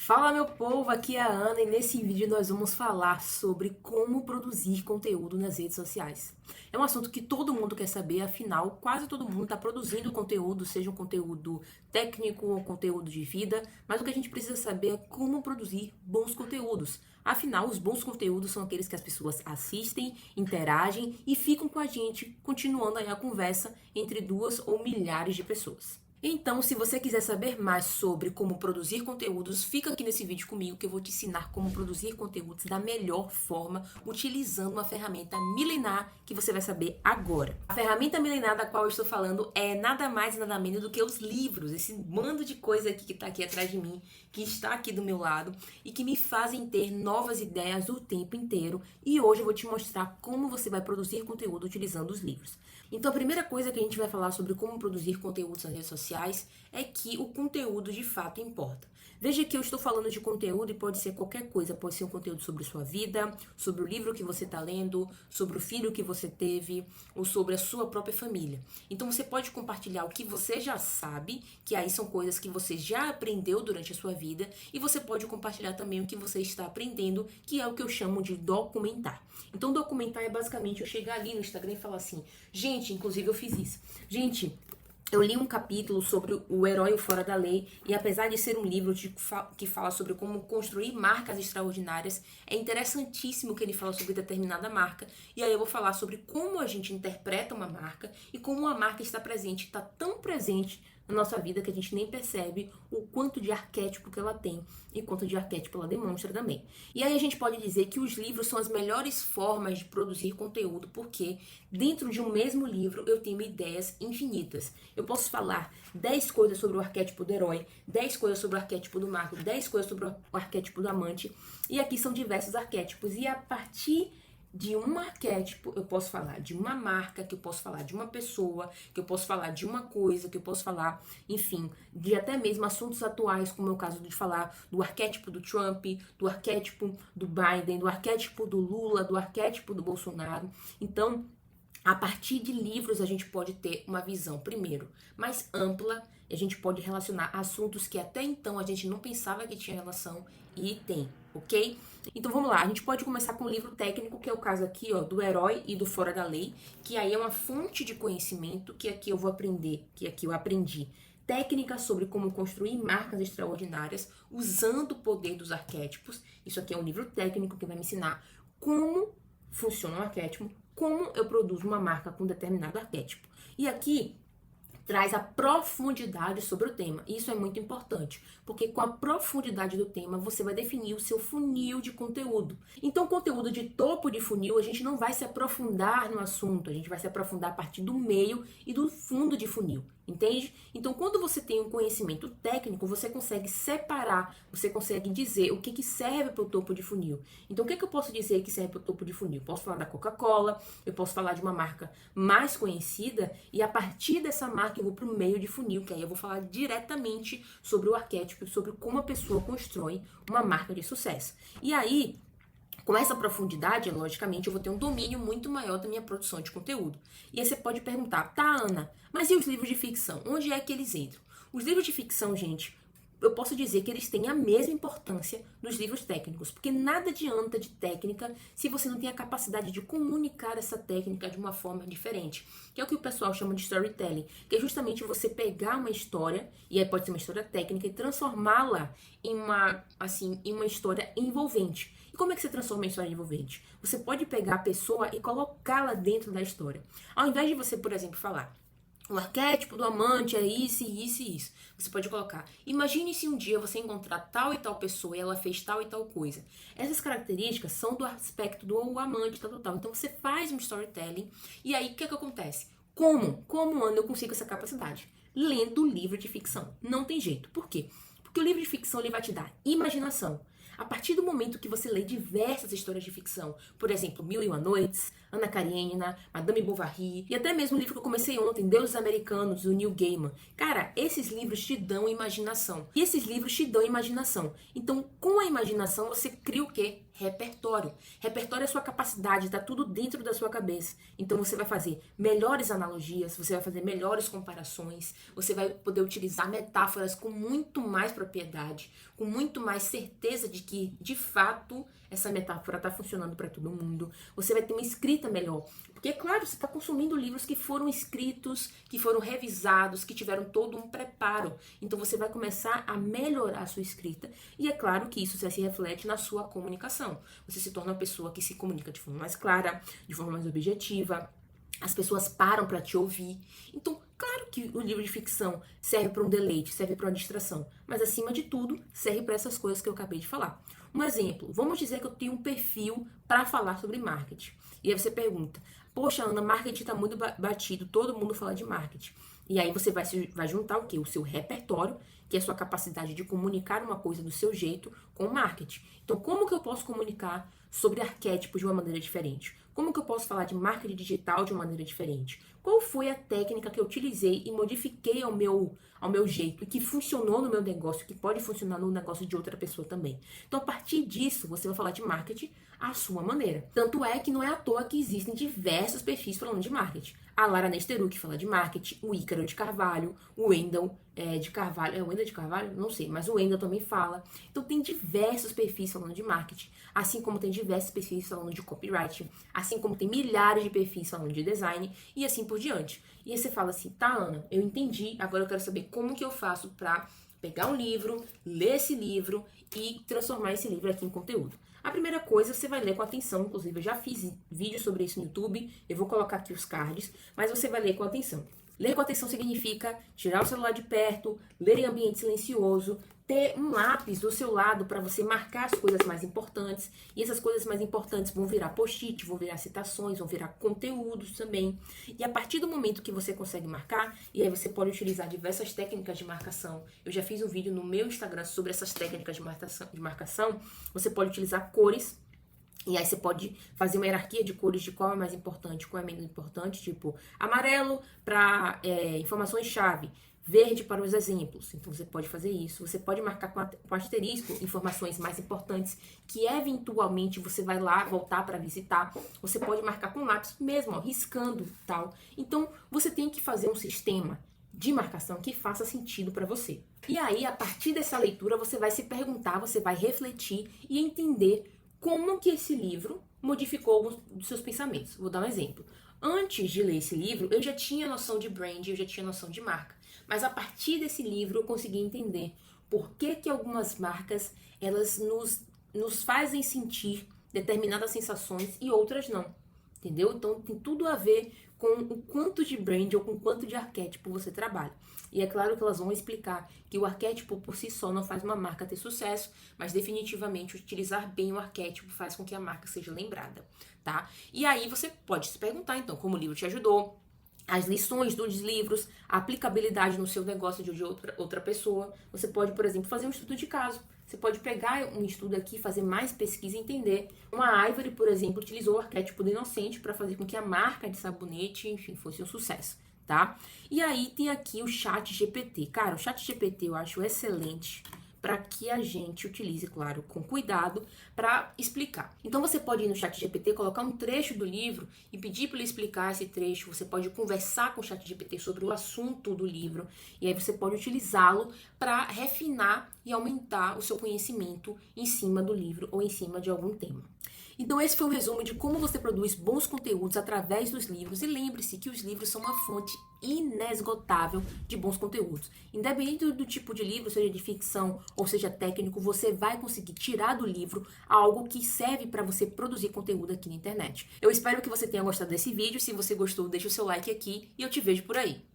Fala meu povo, aqui é a Ana e nesse vídeo nós vamos falar sobre como produzir conteúdo nas redes sociais. É um assunto que todo mundo quer saber, afinal, quase todo mundo está produzindo conteúdo, seja um conteúdo técnico ou conteúdo de vida, mas o que a gente precisa saber é como produzir bons conteúdos. Afinal, os bons conteúdos são aqueles que as pessoas assistem, interagem e ficam com a gente, continuando aí a conversa entre duas ou milhares de pessoas. Então, se você quiser saber mais sobre como produzir conteúdos, fica aqui nesse vídeo comigo que eu vou te ensinar como produzir conteúdos da melhor forma, utilizando uma ferramenta milenar que você vai saber agora. A ferramenta milenar da qual eu estou falando é nada mais e nada menos do que os livros, esse bando de coisa aqui que está aqui atrás de mim, que está aqui do meu lado e que me fazem ter novas ideias o tempo inteiro. E hoje eu vou te mostrar como você vai produzir conteúdo utilizando os livros. Então, a primeira coisa que a gente vai falar sobre como produzir conteúdos nas redes sociais é que o conteúdo de fato importa. Veja que eu estou falando de conteúdo e pode ser qualquer coisa, pode ser um conteúdo sobre sua vida, sobre o livro que você está lendo, sobre o filho que você teve ou sobre a sua própria família. Então você pode compartilhar o que você já sabe, que aí são coisas que você já aprendeu durante a sua vida, e você pode compartilhar também o que você está aprendendo, que é o que eu chamo de documentar. Então documentar é basicamente eu chegar ali no Instagram e falar assim, gente, inclusive eu fiz isso. Gente, eu li um capítulo sobre o herói o fora da lei e apesar de ser um livro que fala sobre como construir marcas extraordinárias, é interessantíssimo que ele fala sobre determinada marca. E aí eu vou falar sobre como a gente interpreta uma marca e como uma marca está presente, está tão presente na nossa vida que a gente nem percebe o quanto de arquétipo que ela tem e quanto de arquétipo ela demonstra também. E aí a gente pode dizer que os livros são as melhores formas de produzir conteúdo, porque dentro de um mesmo livro eu tenho ideias infinitas. Eu posso falar 10 coisas sobre o arquétipo do herói, 10 coisas sobre o arquétipo do mago, 10 coisas sobre o arquétipo do amante, e aqui são diversos arquétipos, e a partir de um arquétipo, eu posso falar de uma marca, que eu posso falar de uma pessoa, que eu posso falar de uma coisa, que eu posso falar, enfim, de até mesmo assuntos atuais, como é o caso de falar do arquétipo do Trump, do arquétipo do Biden, do arquétipo do Lula, do arquétipo do Bolsonaro. Então, a partir de livros, a gente pode ter uma visão, primeiro, mais ampla, a gente pode relacionar assuntos que até então a gente não pensava que tinha relação e tem, ok? Então vamos lá, a gente pode começar com um livro técnico, que é o caso aqui, ó, do Herói e do Fora da Lei, que aí é uma fonte de conhecimento que aqui eu vou aprender, que aqui eu aprendi técnicas sobre como construir marcas extraordinárias usando o poder dos arquétipos. Isso aqui é um livro técnico que vai me ensinar como funciona o arquétipo, como eu produzo uma marca com determinado arquétipo. E aqui traz a profundidade sobre o tema. Isso é muito importante, porque com a profundidade do tema você vai definir o seu funil de conteúdo. Então, conteúdo de topo de funil, a gente não vai se aprofundar no assunto, a gente vai se aprofundar a partir do meio e do fundo de funil. Entende? Então, quando você tem um conhecimento técnico, você consegue separar, você consegue dizer o que serve para o topo de funil. Então, o que eu posso dizer que serve para o topo de funil? Posso falar da Coca-Cola, eu posso falar de uma marca mais conhecida e a partir dessa marca eu vou para o meio de funil, que aí eu vou falar diretamente sobre o arquétipo, sobre como a pessoa constrói uma marca de sucesso. E aí, com essa profundidade, logicamente, eu vou ter um domínio muito maior da minha produção de conteúdo. E aí você pode perguntar, tá, Ana, mas e os livros de ficção? Onde é que eles entram? Os livros de ficção, gente, eu posso dizer que eles têm a mesma importância dos livros técnicos, porque nada adianta de técnica se você não tem a capacidade de comunicar essa técnica de uma forma diferente, que é o que o pessoal chama de storytelling, que é justamente você pegar uma história, e aí pode ser uma história técnica, e transformá-la em uma história envolvente. E como é que você transforma a história envolvente? Você pode pegar a pessoa e colocá-la dentro da história. Ao invés de você, por exemplo, falar o arquétipo do amante é isso, isso e isso. Você pode colocar, imagine se um dia você encontrar tal e tal pessoa e ela fez tal e tal coisa. Essas características são do aspecto do amante, tal, tal, tal. Então você faz um storytelling e aí o que acontece? Como Ana, eu consigo essa capacidade? Lendo livro de ficção. Não tem jeito. Por quê? Porque o livro de ficção ele vai te dar imaginação. A partir do momento que você lê diversas histórias de ficção, por exemplo, Mil e Uma Noites, Ana Karenina, Madame Bovary, e até mesmo o livro que eu comecei ontem, Deuses Americanos, do Neil Gaiman. Cara, esses livros te dão imaginação. E esses livros te dão imaginação. Então, com a imaginação, você cria o quê? Repertório. Repertório é a sua capacidade, tá tudo dentro da sua cabeça. Então você vai fazer melhores analogias, você vai fazer melhores comparações, você vai poder utilizar metáforas com muito mais propriedade, com muito mais certeza de que, de fato, essa metáfora está funcionando para todo mundo. Você vai ter uma escrita melhor. Porque, claro, você está consumindo livros que foram escritos, que foram revisados, que tiveram todo um preparo. Então você vai começar a melhorar a sua escrita. E é claro que isso se reflete na sua comunicação. Você se torna uma pessoa que se comunica de forma mais clara, de forma mais objetiva. As pessoas param para te ouvir. Então, claro que o livro de ficção serve para um deleite, serve para uma distração. Mas, acima de tudo, serve para essas coisas que eu acabei de falar. Um exemplo, vamos dizer que eu tenho um perfil para falar sobre marketing. E aí você pergunta, poxa, Ana, marketing está muito batido, todo mundo fala de marketing. E aí você vai juntar o quê? O seu repertório, que é a sua capacidade de comunicar uma coisa do seu jeito com o marketing. Então, como que eu posso comunicar sobre arquétipos de uma maneira diferente? Como que eu posso falar de marketing digital de uma maneira diferente? Qual foi a técnica que eu utilizei e modifiquei ao meu jeito e que funcionou no meu negócio, que pode funcionar no negócio de outra pessoa também? Então, a partir disso, você vai falar de marketing à sua maneira. Tanto é que não é à toa que existem diversos perfis falando de marketing. A Lara Nesteru, que fala de marketing, o Ícaro de Carvalho, o Wendel de Carvalho. É o Wendel de Carvalho? Não sei, mas o Wendel também fala. Então tem diversos perfis falando de marketing, assim como tem diversos perfis falando de copyright, assim como tem milhares de perfis falando de design e assim por diante. E aí você fala assim, tá, Ana, eu entendi, agora eu quero saber como que eu faço pra pegar um livro, ler esse livro e transformar esse livro aqui em conteúdo. A primeira coisa, você vai ler com atenção, inclusive eu já fiz vídeo sobre isso no YouTube, eu vou colocar aqui os cards, mas você vai ler com atenção. Ler com atenção significa tirar o celular de perto, ler em ambiente silencioso, ter um lápis do seu lado para você marcar as coisas mais importantes. E essas coisas mais importantes vão virar post-it, vão virar citações, vão virar conteúdos também. E a partir do momento que você consegue marcar, e aí você pode utilizar diversas técnicas de marcação. Eu já fiz um vídeo no meu Instagram sobre essas técnicas de marcação. Você pode utilizar cores. E aí você pode fazer uma hierarquia de cores de qual é mais importante, qual é menos importante, tipo amarelo para informações-chave, verde para os exemplos. Então você pode fazer isso. Você pode marcar com asterisco informações mais importantes que eventualmente você vai lá voltar para visitar. Você pode marcar com lápis mesmo, ó, riscando tal. Então você tem que fazer um sistema de marcação que faça sentido para você. E aí, a partir dessa leitura, você vai se perguntar, você vai refletir e entender como que esse livro modificou alguns dos seus pensamentos. Vou dar um exemplo. Antes de ler esse livro, eu já tinha noção de brand, eu já tinha noção de marca. Mas a partir desse livro, eu consegui entender por que algumas marcas, elas nos fazem sentir determinadas sensações e outras não. Entendeu? Então, tem tudo a ver com o quanto de brand ou com o quanto de arquétipo você trabalha. E é claro que elas vão explicar que o arquétipo por si só não faz uma marca ter sucesso, mas definitivamente utilizar bem o arquétipo faz com que a marca seja lembrada, tá? E aí você pode se perguntar, então, como o livro te ajudou, as lições dos livros, a aplicabilidade no seu negócio de outra pessoa. Você pode, por exemplo, fazer um estudo de caso. Você pode pegar um estudo aqui, fazer mais pesquisa e entender. Uma Ivory, por exemplo, utilizou o arquétipo do inocente para fazer com que a marca de sabonete, enfim, fosse um sucesso, tá? E aí tem aqui o ChatGPT. Cara, o ChatGPT eu acho excelente para que a gente utilize, claro, com cuidado para explicar. Então você pode ir no ChatGPT, colocar um trecho do livro e pedir para ele explicar esse trecho. Você pode conversar com o ChatGPT sobre o assunto do livro e aí você pode utilizá-lo para refinar e aumentar o seu conhecimento em cima do livro ou em cima de algum tema. Então esse foi um resumo de como você produz bons conteúdos através dos livros. E lembre-se que os livros são uma fonte inesgotável de bons conteúdos. Independente do tipo de livro, seja de ficção ou seja técnico, você vai conseguir tirar do livro algo que serve para você produzir conteúdo aqui na internet. Eu espero que você tenha gostado desse vídeo. Se você gostou, deixa o seu like aqui e eu te vejo por aí.